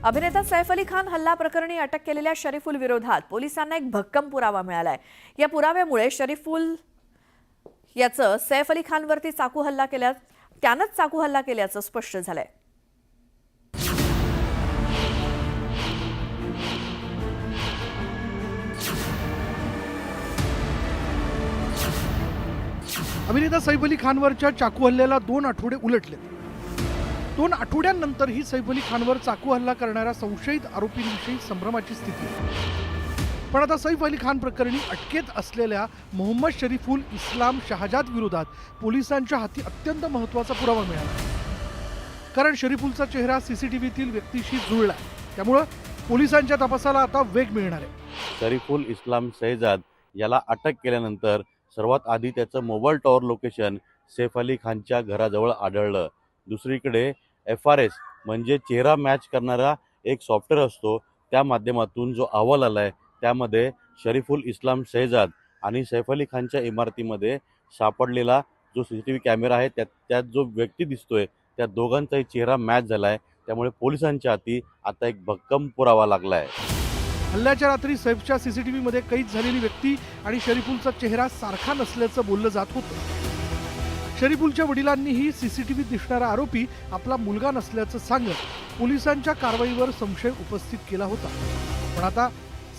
अभिनेता सैफ अली खान हल्ला प्रकरणी अटक केलेल्या शरीफुल विरोधात पोलिसांना एक भक्कम पुरावा मिळालाय। या पुराव्यामुळे शरीफुल याचं सैफ अली खानवरती त्यानंच चाकू हल्ला केल्याचं स्पष्ट झालंय। अभिनेता सैफ अली खानवरच्या चाकू हल्ल्याला 2 आठवडे उलटले। 2 आठवड्यांनंतर ही सैफ अली खानवर चाकू हल्ला करणाऱ्या संशयित आरोपींविषयी संभ्रमाची स्थिती आहे। पण आता सैफ अली खान प्रकरणी अटकेत असलेल्या मोहम्मद शरीफुल इस्लाम शहाजाद विरोधात पोलिसांच्या हाती अत्यंत महत्त्वाचा पुरावा मिळाला। कारण शरीफुलचा चेहरा सीसीटीव्हीतील व्यक्तीशी जुळला, त्यामुळे पोलिसांच्या तपासाला आता वेग मिळणार आहे। शरीफुल इस्लाम शहजाद याला अटक केल्यानंतर सर्वात आधी त्याचं mobile tower location Saif Ali खानच्या घराजवळ आढळलं। दुसरीकडे FRS म्हणजे चेहरा मॅच करणारा एक सॉफ्टवेअर असतो, त्या माध्यमातून जो अहवाल आलाय त्यामध्ये शरीफुल इस्लाम शहजाद आणि सैफ अली खानच्या इमारतीमध्ये सापडलेला जो CCTV कॅमेरा आहे त्यात जो व्यक्ती दिसतोय त्या दोघांचाही चेहरा मॅच झालाय। त्यामुळे पोलिसांच्या हाती आता एक भक्कम पुरावा लागलाय। हल्ल्याच्या रात्री सैफच्या CCTV मध्ये कैद झालेली व्यक्ती आणि शरीफुलचा चेहरा सारखा नसल्याचं बोललं जात होतं। शरीफुलच्या वडिलांनीही CCTV दिसणारा आरोपी आपला मुलगा नसल्याचं सांगत पोलिसांच्या कारवाईवर संशय उपस्थित केला होता। पण आता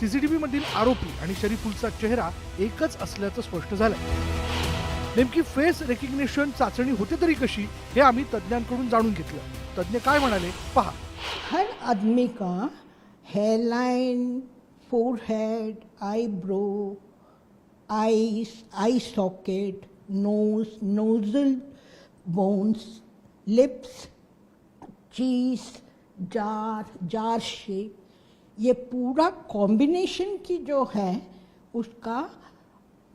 CCTV मधील आरोपी आणि शरीफुलचा चेहरा एकच असल्याचं स्पष्ट झालंय। नेमकी फेस रेकग्निशन चाचणी होते तरी कशी, हे आम्ही तज्ञांकडून जाणून घेतलं। तज्ञ काय म्हणाले पहा। हर आदमी का hairline, forehead, eyebrow, eyes, eye socket, nose, nasal bones, lips, चीज, जार शेप, ये पूरा कॉम्बिनेशन की जो है उसका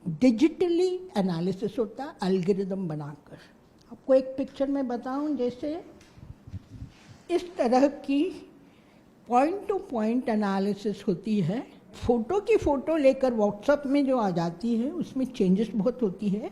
डिजिटली एनालिसिस होता है एल्गोरिदम बनाकर। आपको एक पिक्चर में बताऊं, जैसे इस तरह की पॉइंट टू पॉइंट एनालिसिस होती है। फ़ोटो की फ़ोटो लेकर व्हाट्सएप में जो आ जाती है उसमें चेंजेस बहुत होती है,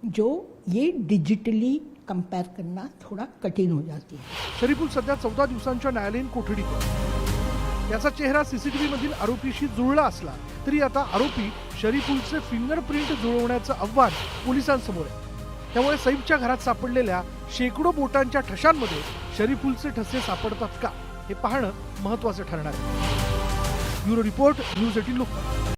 जो ये डिजिटली कंपेयर करना थोड़ा कठिन हो जाती है। शरीफुल सध्या 14 दिवसांच्या न्यायालयीन कोठडीत आहे। याचा चेहरा CCTV मधील आरोपीशी जुळला असला तरी आता आरोपी शरीफुलचे फिंगरप्रिंट जुळवण्याचं आव्हान पोलिसांसमोर आहे। त्यामुळे सैफच्या घरात सापडलेल्या शेकडो बोटांच्या ठशांमध्ये शरीफुलचे ठसे सापडतात का, हे पाहणं महत्त्वाचं ठरणार आहे। Bureau report, news 18 Lokmat.